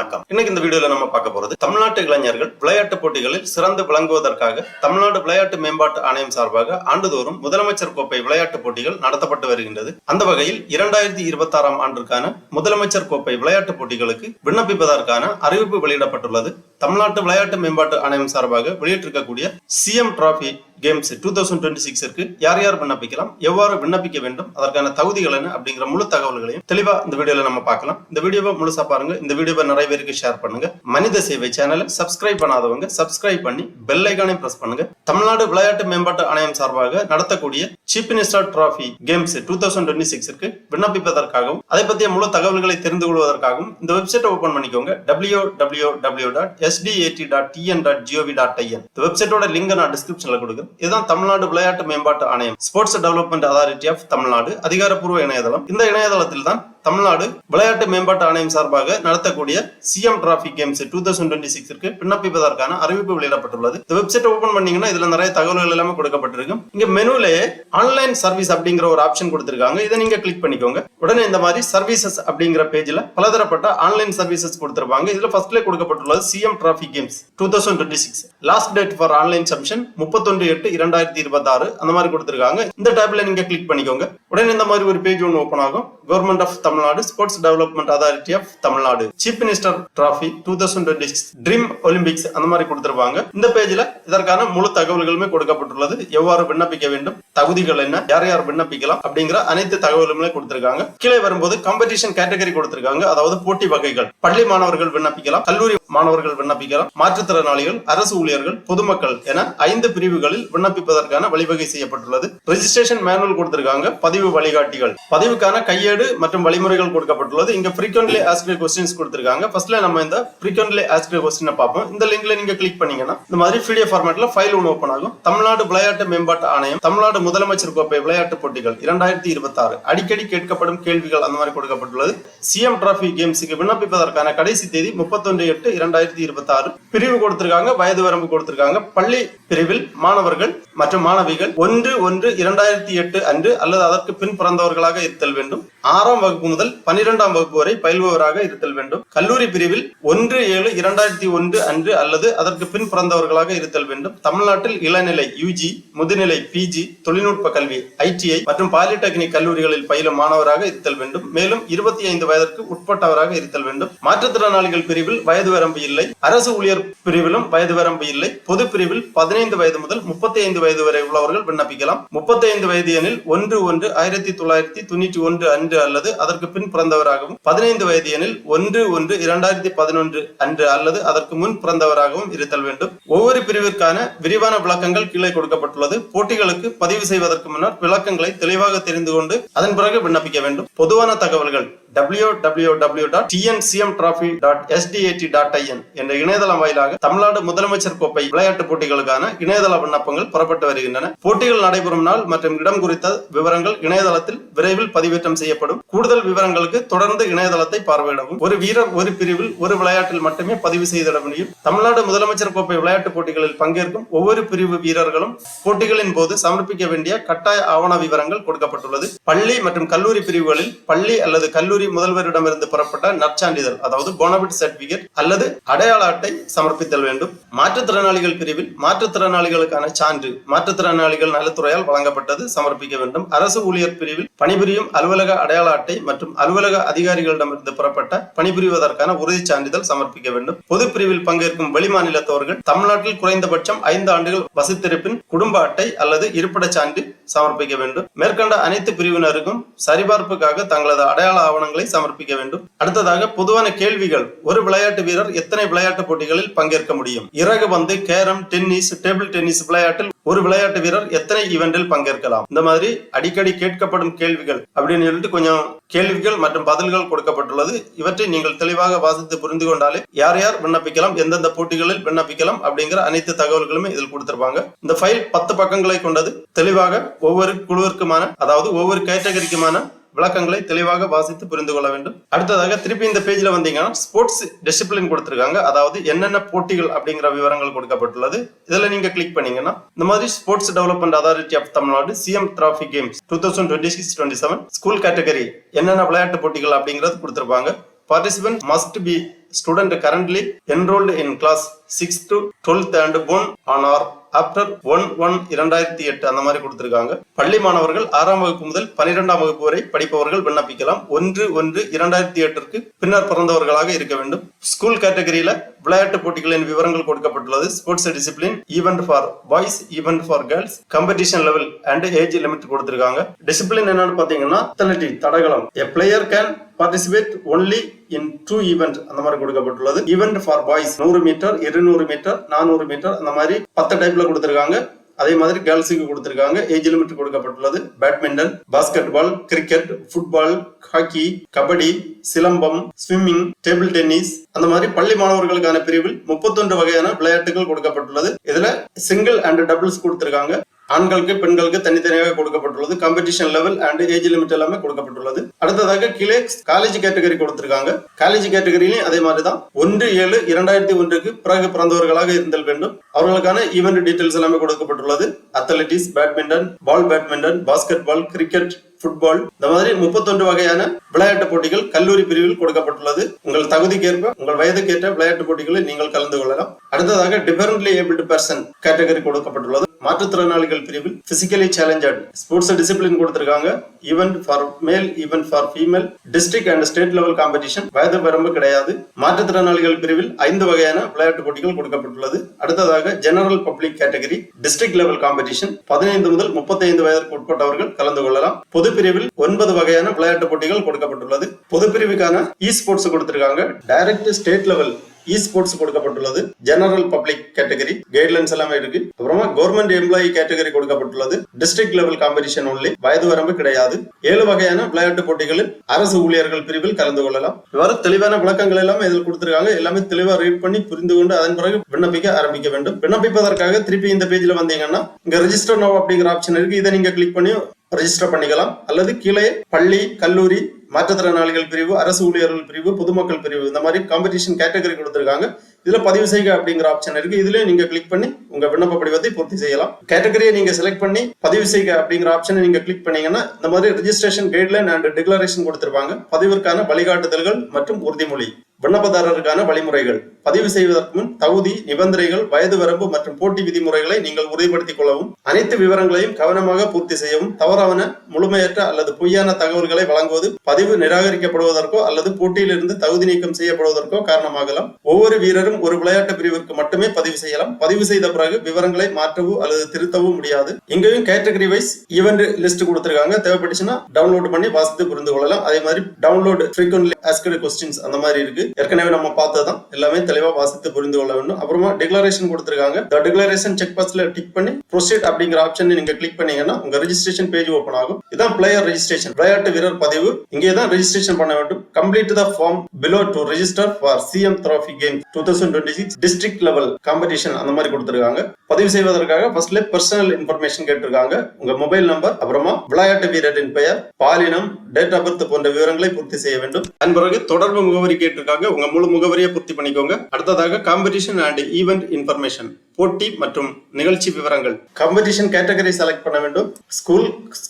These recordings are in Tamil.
வணக்கம். இன்னைக்கு இந்த வீடியோல நம்ம பார்க்க போறது தமிழ்நாட்டு இளைஞர்கள் விளையாட்டு போட்டிகளில் சிறந்து விளங்குவதற்காக தமிழ்நாடு விளையாட்டு மேம்பாட்டு ஆணையம் சார்பாக ஆண்டுதோறும் முதலமைச்சர் கோப்பை விளையாட்டு போட்டிகள் நடத்தப்பட்டு வருகின்றது. அந்த வகையில் 2026ஆம் ஆண்டிற்கான முதலமைச்சர் கோப்பை விளையாட்டு போட்டிகளுக்கு விண்ணப்பிப்பதற்கான அறிவிப்பு வெளியிடப்பட்டுள்ளது. தமிழ்நாட்டு விளையாட்டு மேம்பாட்டு ஆணையம் சார்பாக வெளியிட்டிருக்கக்கூடிய சிஎம் டிராபி கேம்ஸ் 2026 யார் யார் விண்ணப்பிக்கலாம், எவ்வாறு விண்ணப்பிக்க வேண்டும், அதற்கான தகுதிகள் என்ன அப்படிங்கிற முழு தகவல்களையும் தெளிவா இந்த வீடியோல நம்ம பார்க்கலாம். இந்த வீடியோவை முழுசா பாருங்க. இந்த வீடியோவை நிறைய பேருக்கு ஷேர் பண்ணுங்க. மனித சேவை சேனலை சப்ஸ்கிரைப் பண்ணாதவங்க சப்ஸ்கிரைப் பண்ணி பெல் ஐகானை பிரஸ் பண்ணுங்க. தமிழ்நாடு விளையாட்டு மேம்பாட்டு ஆணையம் சார்பாக நடத்தக்கூடிய சீஃப் மினிஸ்டர் டிராபி கேம்ஸ் 2026 விண்ணப்பிப்பதற்காகவும் அதை பற்றிய முழு தகவல்களை தெரிந்து கொள்வதற்காகவும் இந்த வெப்சைட்டை ஓபன் பண்ணிக்கோங்க. www.sdat.tn.gov.in. இந்த வெப்சைட்டோட லிங்க் நான் டிஸ்கிரிப்ஷன்ல கொடுக்குறேன். இதுதான் தமிழ்நாடு விளையாட்டு மேம்பாட்டு ஆணையம், sports development authority of Tamil Nadu அதிகாரப்பூர்வ இணையதளம். இந்த இணையதளத்தில் தான் தமிழ்நாடு விளையாட்டு மேம்பாட்டு ஆணையம் சார்பாக நடத்தக்கூடிய சிஎம் டிராபி கேம்ஸ் 2026 விண்ணப்பிப்பதற்கான அறிவிப்பு வெளியிடப்பட்டுள்ளது. இந்த வெப்சைட் ஓபன் பண்ணீங்கன்னா இதுல நிறைய தகவல்கள் எல்லாமே கொடுக்கப்பட்டிருக்கு. இங்க மெனுலயே ஆன்லைன் சர்வீஸ் அப்படிங்கிற ஒரு ஆப்ஷன் கொடுத்திருக்காங்க. இதை நீங்க கிளிக் பண்ணிக்கோங்க. உடனே இந்த மாதிரி சர்வீசஸ் அப்படிங்கிற பேஜ்ல பலதரப்பட்ட ஆன்லைன் சர்வீசஸ் கொடுத்திருப்பாங்க. இதுல ஃபர்ஸ்ட்ல கொடுக்கப்பட்டுள்ளது CM trophy games 2026. Last date for online submission 31/8/2026 அந்த மாதிரி கொடுத்திருக்காங்க. இந்த டேப்ல நீங்க கிளிக் பண்ணிக்கோங்க. உடனே இந்த மாதிரி ஒரு பேஜ் ஒன்று ஓபன் ஆகும். Government of Tamil Nadu, sports development authority of Tamil Nadu, chief minister trophy 2026, dream Olympics அந்த மாதிரி கொடுத்திருப்பாங்க. இந்த பேஜ்ல இதற்கான முழு தகவல்களுமே கொடுக்கப்பட்டுள்ளது. எவ்வாறு விண்ணப்பிக்க வேண்டும், தகுதிகள் என்ன, யார் யார் விண்ணப்பிக்கலாம் அப்படிங்கிற அனைத்து தகவல்களுமே கொடுத்திருக்காங்க. கீழே வரும்போது காம்படிஷன் கேட்டகரி கொடுத்திருக்காங்க. அதாவது போட்டி வகைகள். பள்ளி மாணவர்கள் விண்ணப்பிக்கலாம், கல்லூரி மாணவர்கள் விண்ணப்பிக்கலாம், மாற்றுத்திறனாளிகள், அரசு ஊழியர்கள், பொதுமக்கள் என 5 பிரிவுகளில் விண்ணப்பிப்பதற்கான வழிவகை செய்யப்பட்டுள்ளது. ரெஜிஸ்ட்ரேஷன் மேனுவல் கொடுத்திருக்காங்க. பதிவு வழிகாட்டிகள், பதிவுக்கான கையேடு மற்றும் வழிமுறைகள் கொடுக்கப்பட்டுள்ளது. இங்க frequently asked questions கொடுத்திருக்காங்க. ஃபர்ஸ்ட்ல நம்ம இந்த frequently asked question பார்ப்போம். இந்த லிங்க்ல நீங்க கிளிக் பண்ணீங்கன்னா இந்த மாதிரி PDF ஃபார்மேட்ல ஃபைல் ஒன்று ஓபன் ஆகும். தமிழ்நாடு விளையாட்டு மேம்பாட்டு ஆணையம் தமிழ்நாடு முதலமைச்சர் கோப்பை விளையாட்டு போட்டிகள் 2026 அடிக்கடி கேட்கப்படும் கேள்விகள் அந்த மாதிரி கொடுக்கப்பட்டுள்ளது. சிஎம் டிராபி கேம்ஸுக்கு விண்ணப்பிப்பதற்கான கடைசி தேதி 31/8/2026. பிரிவு கொடுத்திருக்காங்க, வயது வரம்பு கொடுத்திருக்காங்க. பள்ளி பிரிவில் மாணவர்கள் மற்றும் மாணவிகள் 1/1/2008 அன்று அல்லது அதற்கு பின் பிறந்தவர்களாக இருத்தல் வேண்டும். 6ஆம் வகுப்பு முதல் 12ஆம் வகுப்பு வரை பயில்பவராக இருத்தல் வேண்டும். கல்லூரி பிரிவில் 1/7/2001 அன்று அல்லது அதற்கு பின் பிறந்தவர்களாக இருத்தல் வேண்டும். தமிழ்நாட்டில் இளநிலை யூஜி, முதுநிலை பிஜி, தொழில்நுட்ப கல்வி ITI மற்றும் பாலிடெக்னிக் கல்லூரிகளில் பயிலும் மாணவராக இருத்தல் வேண்டும். மேலும் 25 வயதிற்கு உட்பட்டவராக இருத்தல் வேண்டும். மாற்றுத்திறனாளிகள் பிரிவில் வயது வரம்பு இல்லை. அரசு ஊழியர் பிரிவிலும் வயது வரம்பு இல்லை. பொது பிரிவில் 15 வயது முதல் 35 வயது வரை உள்ளவர்கள் விண்ணப்பிக்கலாம். 35 வயது எனில் 1/1/1991 அன்று அல்லது அதற்கு பின் பிறந்தவராகவும், 15 வயது எனில் 1/1/2011 அன்று அல்லது அதற்கு முன் பிறந்தவராகவும் இருத்தல் வேண்டும். ஒவ்வொரு பிரிவிற்கான விரிவான விளக்கங்கள் கீழே கொடுக்கப்பட்டுள்ளது. போட்டிகளுக்கு பதிவு செய்வதற்கு முன்னர் விளக்கங்களை தெளிவாக தெரிந்து கொண்டு அதன் பிறகு விண்ணப்பிக்க வேண்டும். பொதுவான தகவல்கள் www.tncmtrophy.sdat.in என்ற இணையதளம் வாயிலாக தமிழ்நாடு முதலமைச்சர் கோப்பை விளையாட்டு போட்டிகளுக்கான இணையதள விண்ணப்பங்கள் புறப்பட்டு வருகின்றன. போட்டிகள் நடைபெறும் நாள் மற்றும் இடம் குறித்த விவரங்கள் இணையதளத்தில் விரைவில் பதிவேற்றம் செய்யப்படும். கூடுதல் விவரங்களுக்கு தொடர்ந்து இணையதளத்தை பார்வையிடவும். ஒரு வீரர் ஒரு பிரிவில் ஒரு விளையாட்டில் மட்டுமே பதிவு செய்திட முடியும். தமிழ்நாடு முதலமைச்சர் கோப்பை விளையாட்டு போட்டிகளில் பங்கேற்கும் ஒவ்வொரு பிரிவு வீரர்களும் போட்டிகளின் போது சமர்ப்பிக்க வேண்டிய கட்டாய ஆவண விவரங்கள் கொடுக்கப்பட்டுள்ளது. பள்ளி மற்றும் கல்லூரி பிரிவுகளில் பள்ளி அல்லது கல்லூரி முதல்வரிடமிருந்து பெறப்பட்ட நற்சான்றிதழ், அதாவது போனபிட் சர்டிபிகேட் அல்லது அடையாள அட்டை சமர்ப்பித்தல் வேண்டும். மாற்றுத்திறனாளிகள் பிரிவில் மாற்றுத்திறனாளிகளுக்கான சான்று மாற்றுத்திறனாளிகள் நலத்துறையால் வழங்கப்பட்டது சமர்ப்பிக்க வேண்டும். அரசு ஊழியர் பிரிவில் பணிபுரியும் அலுவலக அடையாள அட்டை மற்றும் அலுவலக அதிகாரிகளிடமிருந்து பெறப்பட்ட பணிபுரிவதற்கான உறுதி சான்றிதழ் சமர்ப்பிக்க வேண்டும். பொது பிரிவில் பங்கேற்கும் வெளிமாநிலத்தவர்கள் தமிழ்நாட்டில் குறைந்தபட்சம் 5 ஆண்டுகள் வசித்திருப்பின் குடும்ப அட்டை அல்லது இருப்பிடச் சான்று சமர்ப்பிக்க வேண்டும். மேற்கண்ட அனைத்து பிரிவினருக்கும் சரிபார்ப்புக்காக தங்களது அடையாள ஆவணங்களை சமர்ப்பிக்க வேண்டும். அடுத்ததாக பொதுவான கேள்விகள். ஒரு விளையாட்டு வீரர் எத்தனை விளையாட்டு போட்டிகளில் பங்கேற்க முடியும்? இறகு பந்து, கேரம், டென்னிஸ், டேபிள் டென்னிஸ் விளையாட்டில் ஒரு விளையாட்டு வீரர் எத்தனை ஈவெண்டில் பங்கேற்கலாம்? இந்த மாதிரி அடிக்கடி கேட்கப்படும் கேள்விகள் அப்படின்னு சொல்லிட்டு கொஞ்சம் கேள்விகள் மற்றும் பதில்கள் கொடுக்கப்பட்டுள்ளது. இவற்றை நீங்கள் தெளிவாக வாசித்து புரிந்து கொண்டாலே யார் யார் விண்ணப்பிக்கலாம், எந்தெந்த போட்டிகளில் விண்ணப்பிக்கலாம் அப்படிங்கிற அனைத்து தகவல்களுமே இதில் கொடுத்திருப்பாங்க. இந்த ஃபைல் 10 பக்கங்களை கொண்டது. தெளிவாக ஒவ்வொரு குழுவிற்குமான, அதாவது ஒவ்வொரு கேட்டகரிக்குமான விளக்கங்களை தெளிவாக வாசித்து புரிந்து கொள்ள வேண்டும். அடுத்ததாக திருப்பி இந்த பேஜ்ல வந்தீங்கன்னா ஸ்போர்ட்ஸ் டிசிப்ளின் கொடுத்திருக்காங்க. அதாவது என்னென்ன போட்டிகள் அப்படிங்கிற விவரங்கள் கொடுக்கப்பட்டுள்ளது. இதுல நீங்க கிளிக் பண்ணீங்கன்னா இந்த மாதிரி sports development authority of Tamil Nadu CM trophy games 2026-27 school category என்னென்ன விளையாட்டு போட்டிகள் அப்படிங்கறது கொடுத்திருப்பாங்க. Participants must be student currently enrolled in class 6th to 12th and born on or after 1/1/2008 அந்த மாதிரி கொடுத்திருக்காங்க. பள்ளி மாணவர்கள் 6ஆம் வகுப்பு முதல் 12ஆம் வகுப்பு வரை படிப்பவர்கள் விண்ணப்பிக்கலாம். 1/1/2008 பின்னர் பிறந்தவர்களாக இருக்க வேண்டும். ஸ்கூல் கேட்டகரியில விளையாட்டு போட்டிகளின் விவரங்கள் கொடுக்கப்பட்டுள்ளது. Sports discipline, event for boys, event for girls, competition level and age limit கொடுத்திருக்காங்க. டிசிப்ளின் என்னன்னு பாத்தீங்கன்னா athletic, தடகளம். A player can participate only in 2 events அந்த மாதிரி கொடுக்கப்பட்டுள்ளது. Event for boys 100 metre, 200 metre, 400 metre அந்த மாதிரி 10 டைப்ல கொடுத்திருக்காங்க. அதே மாதிரி கேர்ள்ஸுக்கு கொடுத்திருக்காங்க. ஏஜ் லிமிட் கொடுக்கப்பட்டுள்ளது. Badminton, basketball, cricket, football, hockey, kabaddi, silambam, swimming, table tennis அந்த மாதிரி பள்ளி மாணவர்களுக்கான பிரிவில் 31 வகையான விளையாட்டுகள் கொடுக்கப்பட்டுள்ளது. இதுல சிங்கிள் அண்ட் டபுள்ஸ் கொடுத்திருக்காங்க. ஆண்களுக்கு பெண்களுக்கு தனித்தனியாக கொடுக்கப்பட்டுள்ளது. Competition level and age limit எல்லாமே கொடுக்கப்பட்டுள்ளது. அடுத்ததாக கீழே காலேஜ் கேட்டகரி கொடுத்திருக்காங்க. காலேஜ் கேட்டகரியிலும் அதே மாதிரிதான் 1/7/2001 பிறகு பிறந்தவர்களாக இருந்தல் வேண்டும். அவர்களுக்கான ஈவென்ட் டீடைல்ஸ் எல்லாமே கொடுக்கப்பட்டுள்ளது. Athletics, badminton, badminton, basketball, cricket, football இந்த மாதிரி 31 வகையான விளையாட்டு போட்டிகள் கல்லூரி பிரிவில் கொடுக்கப்பட்டுள்ளது. உங்கள் தகுதிக்கேற்ப உங்கள் வயதுக்கேற்ற விளையாட்டு போட்டிகளில் நீங்கள் கலந்து கொள்ளலாம். அடுத்ததாக டிஃபரண்ட்லி ஏபிள்டு பர்சன் கேட்டகரி கொடுக்கப்பட்டுள்ளது. மாற்றுத்திறனாளிகள் பிரிவில் பிசிக்கலி சேலஞ்சர்ட் ஸ்போர்ட்ஸ் டிசிப்ளின் கொடுத்திருக்காங்க. ஈவென்ட் ஃபார் மேல், event for female, district and state level competition, வயது வரம்பு கிடையாது. மாற்றுத்திறனாளிகள் பிரிவில் 5 வகையான விளையாட்டு போட்டிகள் கொடுக்கப்பட்டுள்ளது. அடுத்ததாக general public category district level competition 15 முதல் 35 வயதிற்கு உட்பட்டவர்கள் கலந்து கொள்ளலாம். பொது பிரிவில் 9 வகையான விளையாட்டு போட்டிகள் கொடுக்கப்பட்டுள்ளது. பொது பிரிவுக்கான இ ஸ்போர்ட்ஸ் கொடுத்திருக்காங்க. டைரக்ட் ஸ்டேட் லெவல் இ ஸ்போர்ட்ஸ் கொடுக்கப்பட்டுள்ளது. ஜெனரல் பப்ளிக் கேட்டகரி கைட்லைன்ஸ் எல்லாமே இருக்கு. அப்புறமா கவர்மெண்ட் எம்ப்ளாயி கேட்டகரி கொடுக்கப்பட்டுள்ளது. டிஸ்ட்ரிக்ட் லெவல் காம்படிஷன் ஒன்லி, வயது வரம்பு கிடையாது. 7 வகையான விளையாட்டு போட்டிகளில் அரசு ஊழியர்கள் பிரிவில் கலந்து கொள்ளலாம். இவ்வாறு தெளிவான விளக்கங்கள் எல்லாமே இதில் கொடுத்திருக்காங்க. எல்லாமே தெளிவா ரீட் பண்ணி புரிந்து கொண்டு அதன் பிறகு விண்ணப்பிக்க ஆரம்பிக்க வேண்டும். விண்ணப்பிப்பதற்காக திருப்பி இந்த பேஜ்ல வந்தீங்கன்னா இங்க ரெஜிஸ்டர் நவ் அப்படிங்கிற ஆப்ஷன் இருக்கு. இதை நீங்க கிளிக் பண்ணி ரெஜிஸ்டர் பண்ணிக்கலாம். அல்லது கீழே பள்ளி, கல்லூரி, மாற்றுத்திறனாளிகள் பிரிவு, அரசு ஊழியர்கள் பிரிவு, பொதுமக்கள் பிரிவு இந்த மாதிரி காம்படிஷன் கேட்டகரி கொடுத்திருக்காங்க. இதுல பதிவு செய்க அப்படிங்கிற ஆப்ஷன் இருக்கு. இதுல நீங்க கிளிக் பண்ணி உங்க விண்ணப்ப படிவத்தை பூர்த்தி செய்யலாம். கேட்டகரியை நீங்க செலக்ட் பண்ணி பதிவு செய்க அப்படிங்கிற ஆப்ஷனை நீங்க கிளிக் பண்ணீங்கன்னா இந்த மாதிரி ரெஜிஸ்ட்ரேஷன் கைட்லைன் அண்ட் டிக்ளரேஷன் கொடுத்திருப்பாங்க. பதிவிற்கான வழிகாட்டுதல்கள் மற்றும் உறுதிமொழி, விண்ணப்பதாரருக்கான வழிமுறைகள், பதிவு செய்வதற்கு முன் தகுதி, நிபந்தனைகள், வயது வரம்பு மற்றும் போட்டி விதிமுறைகளை நீங்கள் உறுதிப்படுத்திக் கொள்ளவும், அனைத்து விவரங்களையும் கவனமாக பூர்த்தி செய்யவும், தவறான, முழுமையற்ற அல்லது பொய்யான தகவல்களை வழங்குவது பதிவு நிராகரிக்கப்படுவதற்கோ அல்லது போட்டியிலிருந்து தகுதி நீக்கம் செய்யப்படுவதற்கோ காரணமாகலாம். ஒவ்வொரு வீரரும் ஒரு விளையாட்டு பிரிவிற்கு மட்டுமே பதிவு செய்யலாம். பதிவு செய்த பிறகு விவரங்களை மாற்றவோ அல்லது திருத்தவோ முடியாது. இங்கேயும் கேட்டகரி வைஸ் ஈவென்ட் லிஸ்ட் கொடுத்திருக்காங்க. தேவைப்பட்டுச்சுன்னா டவுன்லோட் பண்ணி வாசித்து புரிந்து கொள்ளலாம். அதே மாதிரி டவுன்லோட் ஃப்ரீக்வென்ட்லி ஆஸ்க்டு கொஸ்டின்ஸ் அந்த மாதிரி இருக்கு. ஏற்கனவே நம்ம பார்த்ததான், எல்லாமே தெளிவா வாசித்து புரிந்து கொள்ள வேண்டும். அப்புறமா டிக்ளரேஷன் கொடுத்திருக்காங்க. டிக்ளரேஷன் செக் பாக்ஸ்ல டிக் பண்ணி ப்ரொசீட் அப்படிங்கிற ஆப்ஷன் நீங்க கிளிக் பண்ணீங்கன்னா உங்க ரெஜிஸ்ட்ரேஷன் பேஜ் ஓபன் ஆகும். இதான் பிளேயர் ரெஜிஸ்ட்ரேஷன், விளையாட்டு வீரர் பதிவு. இங்கே தான் ரெஜிஸ்ட்ரேஷன் பண்ண வேண்டும். Complete the form below to register for CM trophy game 2026 district level competition அந்த மாதிரி கொடுத்திருக்காங்க. பதிவு செய்வதற்காக ஃபர்ஸ்ட்ல பர்சனல் இன்ஃபர்மேஷன் கேட்டிருக்காங்க. உங்க மொபைல் நம்பர், அப்புறமா விளையாட்டு வீரரின் பெயர், பாலினம், டேட் ஆஃப் பர்த் போன்ற விவரங்களை பூர்த்தி செய்ய வேண்டும். அதன் பிறகு தொடர்பு முகவரி கேட்டிருக்காங்க. உங்க முழு முகவரியை பூர்த்தி பண்ணிக்கோங்க. அடுத்ததாக காம்படிஷன் அண்ட் ஈவென்ட் இன்ஃபர்மேஷன், போட்டி மற்றும் நிகழ்ச்சி விவரங்கள். காம்படிஷன் கேட்டகரி செலக்ட் பண்ண வேண்டும். School,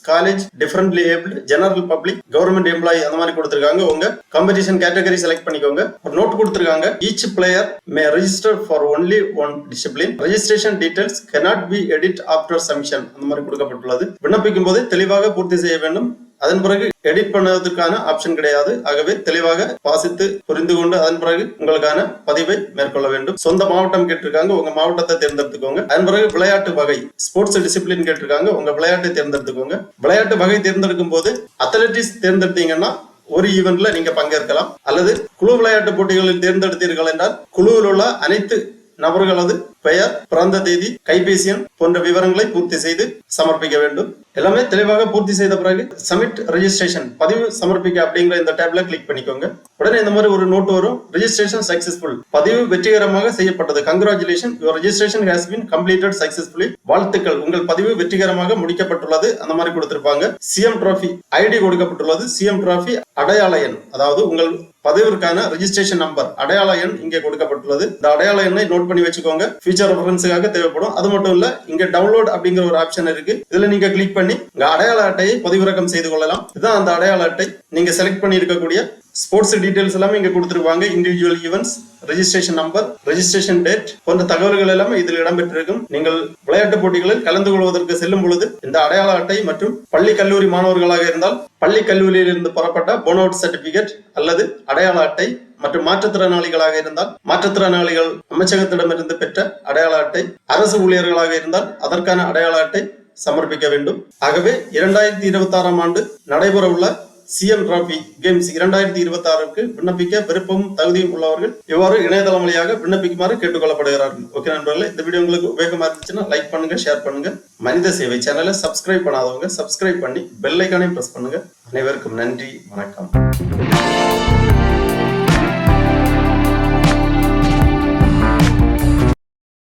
college, differently abled, general public, government employee அந்த மாதிரி கொடுத்திருக்காங்க. உங்க காம்படிஷன் கேட்டகரி செலக்ட் பண்ணிக்கோங்க. ஒரு நோட் கொடுத்திருக்காங்க. Each player May register for only one discipline. Registration details cannot be edit after submission அந்த மாதிரி கொடுக்கப்பட்டுள்ளது. விண்ணப்பிக்கும் போது தெளிவாக பூர்த்தி செய்ய வேண்டும். அதன் பிறகு எடிட் பண்ணுவதற்கான ஆப்ஷன் கிடையாது. ஆகவே தெளிவாக வாசித்து புரிந்து கொண்டு அதன் பிறகு உங்களுக்கான பதிவை மேற்கொள்ள வேண்டும். சொந்த மாவட்டம் கேட்டிருக்காங்க. உங்க மாவட்டத்தை தேர்ந்தெடுத்துக்கோங்க. அதன் பிறகு விளையாட்டு வகை, ஸ்போர்ட்ஸ் டிசிப்ளின் கேட்டிருக்காங்க. உங்க விளையாட்டை தேர்ந்தெடுத்துக்கோங்க. விளையாட்டு வகை தேர்ந்தெடுக்கும் போது அத்லெட்டிக்ஸ் தேர்ந்தெடுத்தீங்கன்னா ஒரு ஈவென்ட்ல நீங்க பங்கேற்கலாம். அல்லது குழு விளையாட்டு போட்டிகளில் தேர்ந்தெடுத்தீர்கள் என்றால் குழுவில் உள்ள அனைத்து நபர்களது பெயர், பிறந்த தேதி, கைபேசி எண் போன்ற விவரங்களை பூர்த்தி செய்து சமர்ப்பிக்க வேண்டும். எல்லாமே தெளிவாக பூர்த்தி செய்த பிறகு சப்மிட் ரெஜிஸ்ட்ரேஷன், பதிவு சமர்ப்பிக்க அப்படிங்கிற இந்த டேப்ல கிளிக் பண்ணிக்கோங்க. உடனே இந்த மாதிரி ஒரு நோட் வரும். ரெஜிஸ்ட்ரேஷன் சக்சஸ்ஃபுல், பதிவு வெற்றிகரமாக செய்யப்பட்டது. Congratulation, your registration has been completed successfully. வாழ்த்துக்கள், உங்கள் பதிவு வெற்றிகரமாக முடிக்கப்பட்டுள்ளது அந்த மாதிரி கொடுத்திருப்பாங்க. சிஎம் டிராஃபி ஐடி கொடுக்கப்பட்டுள்ளது. சிஎம் டிராஃபி அடையாள எண், அதாவது உங்கள் பதிவிற்கான ரெஜிஸ்ட்ரேஷன் நம்பர், அடையாள எண் இங்கே கொடுக்கப்பட்டுள்ளது. இந்த அடையாள எண்ணை நோட் பண்ணி வச்சுக்கோங்க. ஃபியூச்சர் ரெஃபரன்ஸுக்காக தேவைப்படும். அது மட்டும் இல்ல, இங்க டவுன்லோட் அப்படிங்கிற ஒரு ஆப்ஷன் இருக்கு. இதுல நீங்க கிளிக் பண்ணி உங்க அடையாள அட்டையை பதிவிறக்கம் செய்து கொள்ளலாம். இதுதான் அந்த அடையாள அட்டை. நீங்க செலக்ட் பண்ணி இருக்கக்கூடிய ஸ்போர்ட்ஸ் டீடைல்ஸ் எல்லாமே இங்க கொடுத்துருவாங்க. Individual events, registration number, registration date போன்ற தகவல்கள் எல்லாமே இதில் இடம்பெற்றிருக்கும். நீங்கள் விளையாட்டு போட்டிகளில் கலந்து கொள்வதற்கு செல்லும் பொழுது இந்த அடையாள அட்டை மற்றும் பள்ளி கல்லூரி மாணவர்களாக இருந்தால் பள்ளி கல்லூரியில் இருந்து பெறப்பட்ட போனவுட் சர்டிபிகேட் அல்லது அடையாள அட்டை மற்றும் மாற்றுத்திறனாளிகளாக இருந்தால் மாற்றுத்திறனாளிகள் அமைச்சகத்திடமிருந்து பெற்ற அடையாள அட்டை, அரசு ஊழியர்களாக இருந்தால் அதற்கான அடையாள அட்டை சமர்ப்பிக்க வேண்டும். ஆகவே 2026 ஆண்டு நடைபெற உள்ள சிஎம் டிராபி கேம்ஸ் 2026க்கு விண்ணப்பிக்க விருப்பமும் தகுதியும் உள்ளவர்கள் இவ்வாறு இணையதளம் வழியாக விண்ணப்பிக்குமாறு கேட்டுக்கொள்ளப்படுகிறார்கள். ஓகே நண்பர்களே, இந்த வீடியோ உங்களுக்கு உபயோகமா இருந்துச்சுன்னா லைக் பண்ணுங்க, ஷேர் பண்ணுங்க. மனித சேவை சேனலை சப்ஸ்கிரைப் பண்ணாதவங்க சப்ஸ்கிரைப் பண்ணி பெல் ஐகானையும் பிரஸ் பண்ணுங்க. அனைவருக்கும் நன்றி, வணக்கம்.